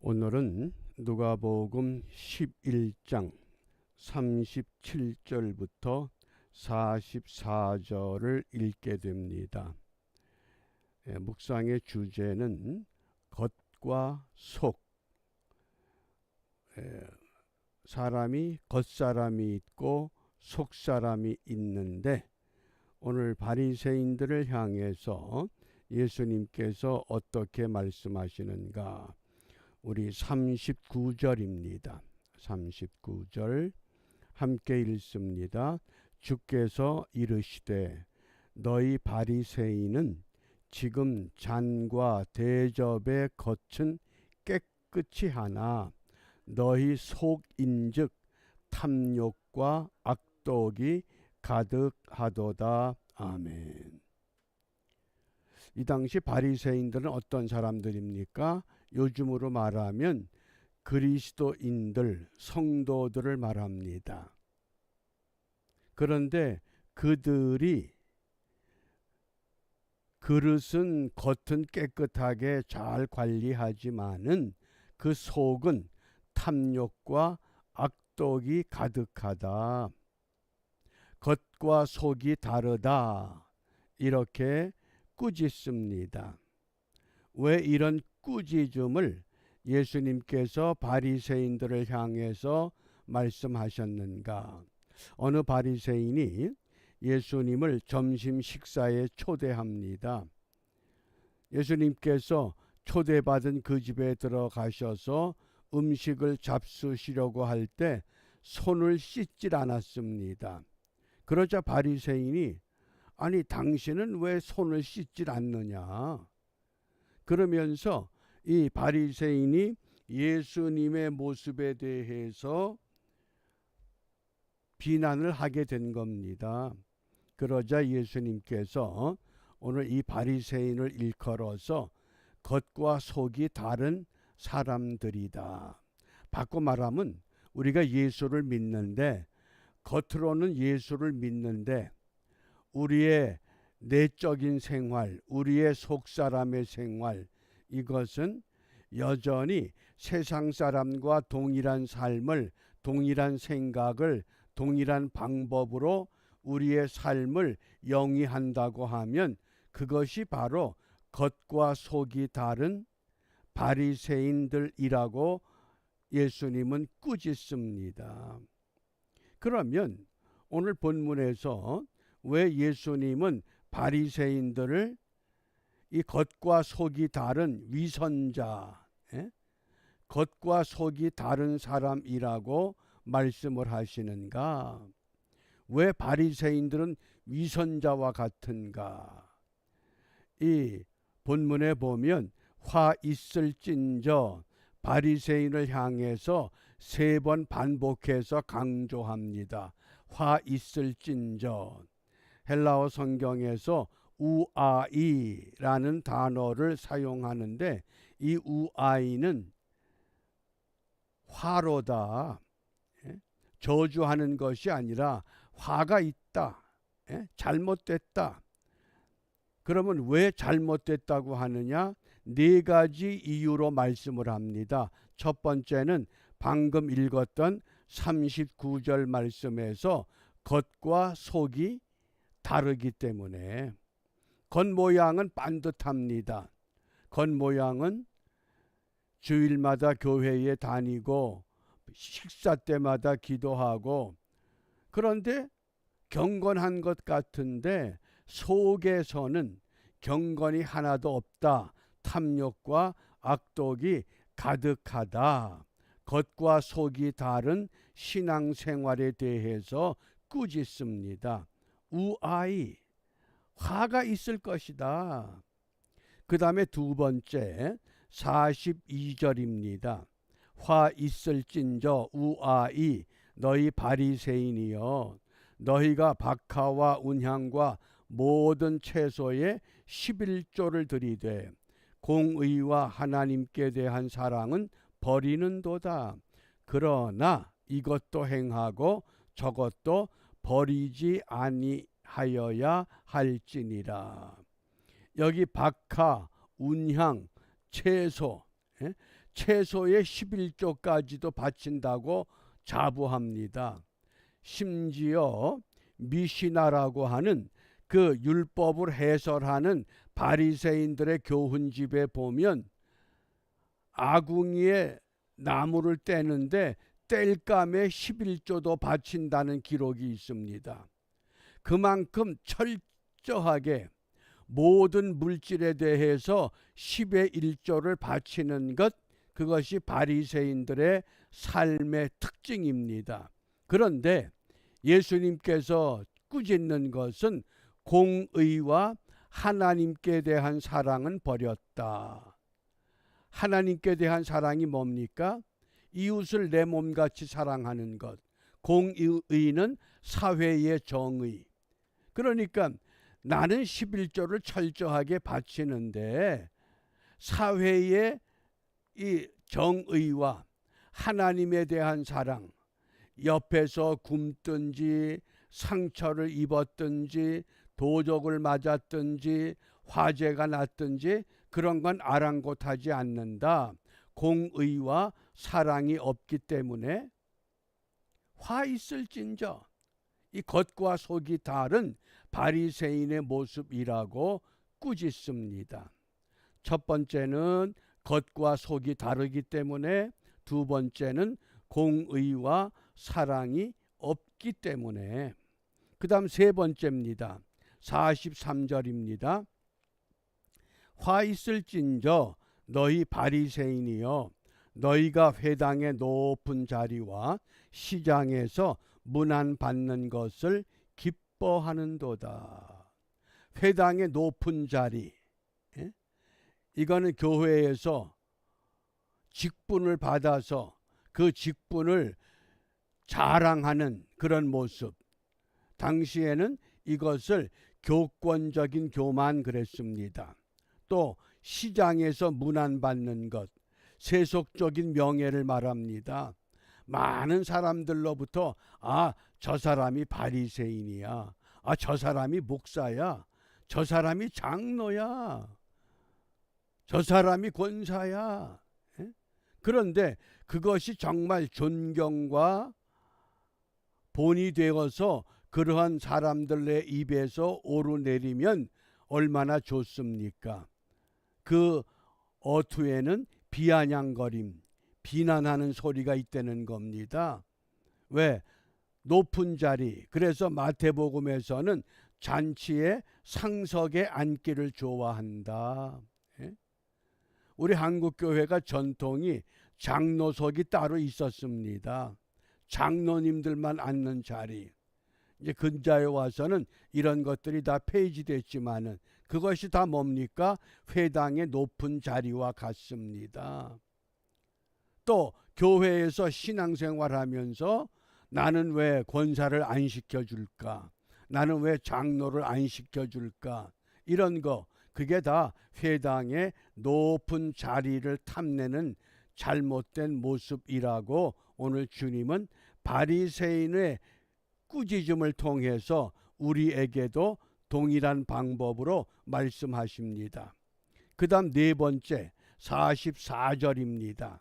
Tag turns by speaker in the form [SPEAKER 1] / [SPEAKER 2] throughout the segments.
[SPEAKER 1] 오늘은 누가복음 11장 37절부터 44절을 읽게 됩니다. 묵상의 주제는 겉과 속. 사람이 겉사람이 있고 속사람이 있는데, 오늘 바리새인들을 향해서 예수님께서 어떻게 말씀하시는가? 우리 39절입니다. 39절 함께 읽습니다. 주께서 이르시되 너희 바리새인은 지금 잔과 대접의 겉은 깨끗이 하나 너희 속인즉 탐욕과 악독이 가득하도다. 아멘. 이 당시 바리새인들은 어떤 사람들입니까? 요즘으로 말하면 그리스도인들, 성도들을 말합니다. 그런데 그들이 그릇은 겉은 깨끗하게 잘 관리하지만은 그 속은 탐욕과 악독이 가득하다. 겉과 속이 다르다. 이렇게 꾸짖습니다. 왜 이런 꾸짖음을 예수님께서 바리새인들을 향해서 말씀하셨는가? 어느 바리새인이 예수님을 점심 식사에 초대합니다. 예수님께서 초대받은 그 집에 들어가셔서 음식을 잡수시려고 할 때 손을 씻질 않았습니다. 그러자 바리새인이 아니 당신은 왜 손을 씻질 않느냐? 그러면서 이 바리새인이 예수님의 모습에 대해서 비난을 하게 된 겁니다. 그러자 예수님께서 오늘 이 바리새인을 일컬어서 겉과 속이 다른 사람들이다. 바꿔 말하면 우리가 예수를 믿는데, 겉으로는 예수를 믿는데 우리의 내적인 생활, 우리의 속사람의 생활, 이것은 여전히 세상 사람과 동일한 삶을, 동일한 생각을, 동일한 방법으로 우리의 삶을 영위한다고 하면 그것이 바로 겉과 속이 다른 바리새인들이라고 예수님은 꾸짖습니다. 그러면 오늘 본문에서 왜 예수님은 바리새인들을 이 겉과 속이 다른 위선자, 겉과 속이 다른 사람이라고 말씀을 하시는가? 왜 바리새인들은 위선자와 같은가? 이 본문에 보면 화 있을진저 바리새인을 향해서 3번 반복해서 강조합니다. 화 있을진저. 헬라어 성경에서 우아이라는 단어를 사용하는데 이 우아이는 화로다. 저주하는 것이 아니라 화가 있다. 잘못됐다. 그러면 왜 잘못됐다고 하느냐? 4가지 이유로 말씀을 합니다. 첫 번째는 방금 읽었던 39절 말씀에서 겉과 속이 다르기 때문에. 겉모양은 반듯합니다. 겉모양은 주일마다 교회에 다니고 식사 때마다 기도하고, 그런데 경건한 것 같은데 속에서는 경건이 하나도 없다. 탐욕과 악독이 가득하다. 겉과 속이 다른 신앙생활에 대해서 꾸짖습니다. 우아이, 화가 있을 것이다. 그 다음에 2번째 42절입니다. 화 있을진저 우아이 너희 바리새인이여 너희가 박하와 운향과 모든 채소에 11조를 들이되 공의와 하나님께 대한 사랑은 버리는도다. 그러나 이것도 행하고 저것도 버리지 아니하여야 할지니라. 여기 박하, 운향, 채소, 채소의 11조까지도 바친다고 자부합니다. 심지어 미시나라고 하는 그 율법을 해설하는 바리새인들의 교훈집에 보면 아궁이에 나무를 떼는데 땔감에 11조도 바친다는 기록이 있습니다. 그만큼 철저하게 모든 물질에 대해서 10의 1조를 바치는 것, 그것이 바리새인들의 삶의 특징입니다. 그런데 예수님께서 꾸짖는 것은 공의와 하나님께 대한 사랑은 버렸다. 하나님께 대한 사랑이 뭡니까? 이웃을 내 몸같이 사랑하는 것. 공의는 사회의 정의. 그러니까 나는 11조를 철저하게 바치는데 사회의 이 정의와 하나님에 대한 사랑, 옆에서 굶든지 상처를 입었든지 도적을 맞았든지 화재가 났든지 그런 건 아랑곳하지 않는다. 공의와 사랑이 없기 때문에 화 있을진저, 이 겉과 속이 다른 바리새인의 모습이라고 꾸짖습니다. 첫 번째는 겉과 속이 다르기 때문에, 두 번째는 공의와 사랑이 없기 때문에. 그 다음 세 번째입니다. 43절입니다. 화 있을진저 너희 바리새인이여, 너희가 회당의 높은 자리와 시장에서 문안 받는 것을 기뻐하는도다. 회당의 높은 자리, 이거는 교회에서 직분을 받아서 그 직분을 자랑하는 그런 모습. 당시에는 이것을 교권적인 교만 그랬습니다. 또 시장에서 문안받는 것, 세속적인 명예를 말합니다. 많은 사람들로부터 저 사람이 바리새인이야, 저 사람이 목사야, 저 사람이 장로야, 저 사람이 권사야. 그런데 그것이 정말 존경과 본이 되어서 그러한 사람들의 입에서 오르내리면 얼마나 좋습니까? 그 어투에는 비아냥거림, 비난하는 소리가 있다는 겁니다. 왜? 높은 자리. 그래서 마태복음에서는 잔치의 상석에 앉기를 좋아한다. 우리 한국교회가 전통이 장로석이 따로 있었습니다. 장로님들만 앉는 자리. 이제 근자에 와서는 이런 것들이 다 폐지됐지만은 그것이 다 뭡니까? 회당의 높은 자리와 같습니다. 또 교회에서 신앙생활하면서 나는 왜 권사를 안 시켜줄까? 나는 왜 장로를 안 시켜줄까? 이런 거, 그게 다 회당의 높은 자리를 탐내는 잘못된 모습이라고 오늘 주님은 바리새인의 꾸짖음을 통해서 우리에게도 동일한 방법으로 말씀하십니다. 그 다음 네 번째 44절입니다.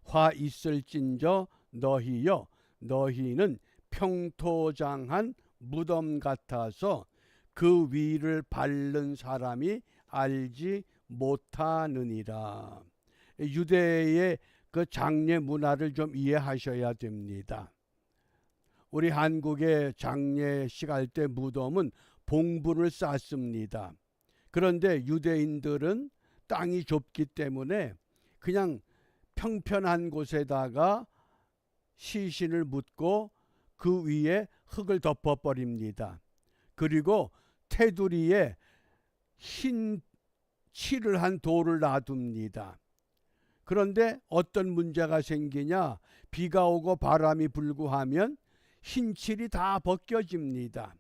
[SPEAKER 1] 화 있을진저 너희여, 너희는 평토장한 무덤 같아서 그 위를 밟는 사람이 알지 못하느니라. 유대의 그 장례 문화를 좀 이해하셔야 됩니다. 우리 한국의 장례식 할 때 무덤은 봉분을 쌓습니다. 그런데 유대인들은 땅이 좁기 때문에 그냥 평편한 곳에다가 시신을 묻고 그 위에 흙을 덮어버립니다. 그리고 테두리에 흰 칠을 한 돌을 놔둡니다. 그런데 어떤 문제가 생기냐? 비가 오고 바람이 불고 하면 흰 칠이 다 벗겨집니다.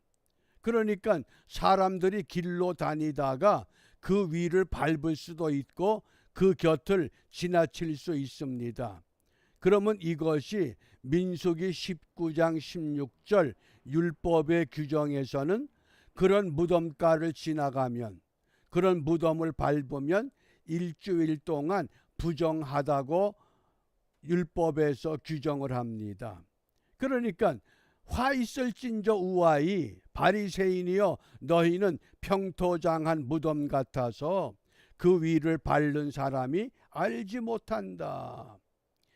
[SPEAKER 1] 그러니까 사람들이 길로 다니다가 그 위를 밟을 수도 있고 그 곁을 지나칠 수 있습니다. 그러면 이것이 민수기 19장 16절 율법의 규정에서는 그런 무덤가를 지나가면, 그런 무덤을 밟으면 일주일 동안 부정하다고 율법에서 규정을 합니다. 그러니까 화 있을진저 우아이 바리새인이여 너희는 평토장한 무덤 같아서 그 위를 밟는 사람이 알지 못한다.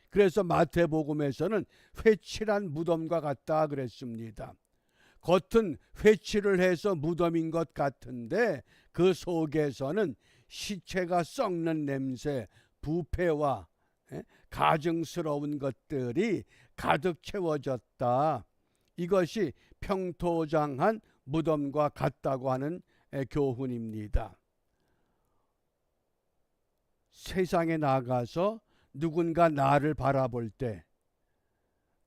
[SPEAKER 1] 그래서 마태복음에서는 회칠한 무덤과 같다 그랬습니다. 겉은 회칠을 해서 무덤인 것 같은데 그 속에서는 시체가 썩는 냄새, 부패와 가증스러운 것들이 가득 채워졌다. 이것이 평토장한 무덤과 같다고 하는 교훈입니다. 세상에 나가서 누군가 나를 바라볼 때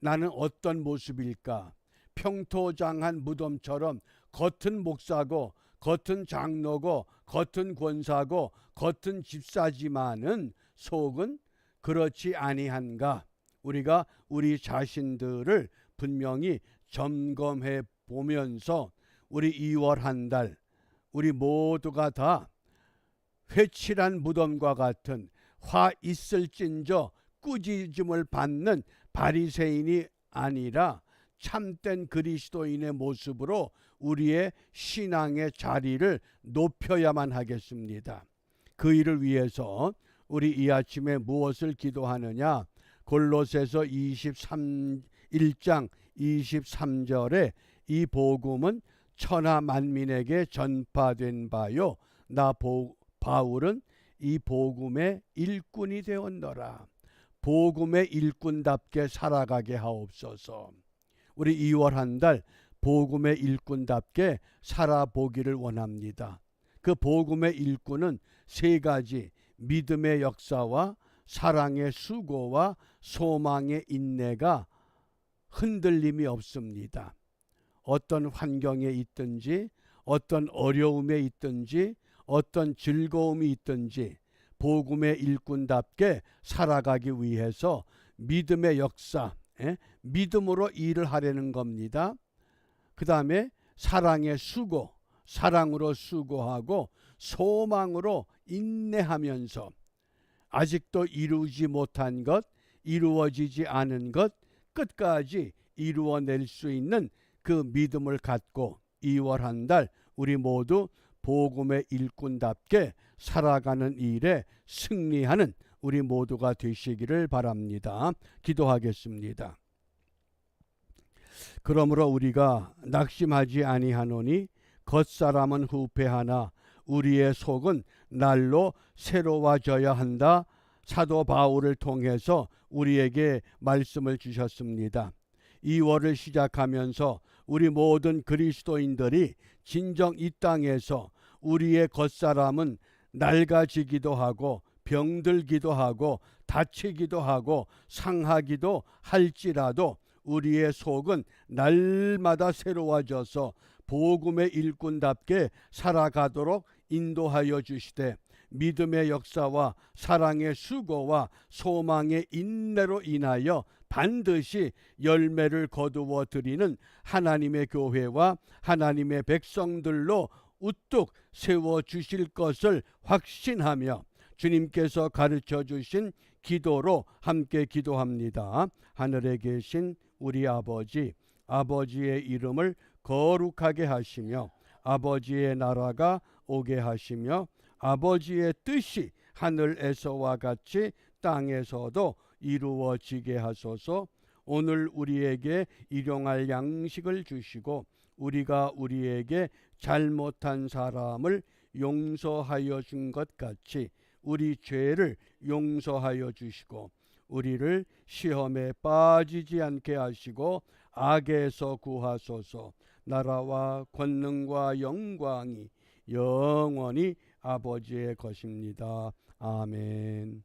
[SPEAKER 1] 나는 어떤 모습일까? 평토장한 무덤처럼 겉은 목사고 겉은 장로고 겉은 권사고 겉은 집사지만은 속은 그렇지 아니한가? 우리가 우리 자신들을 분명히 점검해 보면서 우리 2월 한 달 우리 모두가 다 회칠한 무덤과 같은 화 있을진저 꾸짖음을 받는 바리새인이 아니라 참된 그리스도인의 모습으로 우리의 신앙의 자리를 높여야만 하겠습니다. 그 일을 위해서 우리 이 아침에 무엇을 기도하느냐? 골로새서 1장 23절에 이 복음은 천하 만민에게 전파된 바요 나 바울은 이 복음의 일꾼이 되었노라. 복음의 일꾼답게 살아가게 하옵소서. 우리 2월 한 달 복음의 일꾼답게 살아보기를 원합니다. 그 복음의 일꾼은 세 가지: 믿음의 역사와 사랑의 수고와 소망의 인내가 흔들림이 없습니다. 어떤 환경에 있든지 어떤 어려움에 있든지 어떤 즐거움이 있든지 복음의 일꾼답게 살아가기 위해서 믿음의 역사, 믿음으로 일을 하려는 겁니다. 그 다음에 사랑의 수고, 사랑으로 수고하고 소망으로 인내하면서 아직도 이루지 못한 것, 이루어지지 않은 것 끝까지 이루어낼 수 있는 그 믿음을 갖고 2월 한 달 우리 모두 복음의 일꾼답게 살아가는 일에 승리하는 우리 모두가 되시기를 바랍니다. 기도하겠습니다. 그러므로 우리가 낙심하지 아니하노니 겉사람은 후패하나 우리의 속은 날로 새로워져야 한다. 사도 바울을 통해서 우리에게 말씀을 주셨습니다. 2월을 시작하면서 우리 모든 그리스도인들이 진정 이 땅에서 우리의 겉사람은 낡아지기도 하고 병들기도 하고 다치기도 하고 상하기도 할지라도 우리의 속은 날마다 새로워져서 복음의 일꾼답게 살아가도록 인도하여 주시되 믿음의 역사와 사랑의 수고와 소망의 인내로 인하여 반드시 열매를 거두어 드리는 하나님의 교회와 하나님의 백성들로 우뚝 세워주실 것을 확신하며 주님께서 가르쳐 주신 기도로 함께 기도합니다. 하늘에 계신 우리 아버지, 아버지의 이름을 거룩하게 하시며 아버지의 나라가 오게 하시며 아버지의 뜻이 하늘에서와 같이 땅에서도 이루어지게 하소서. 오늘 우리에게 일용할 양식을 주시고 우리가 우리에게 잘못한 사람을 용서하여 준 것 같이 우리 죄를 용서하여 주시고 우리를 시험에 빠지지 않게 하시고 악에서 구하소서. 나라와 권능과 영광이 영원히 아버지의 것입니다. 아멘.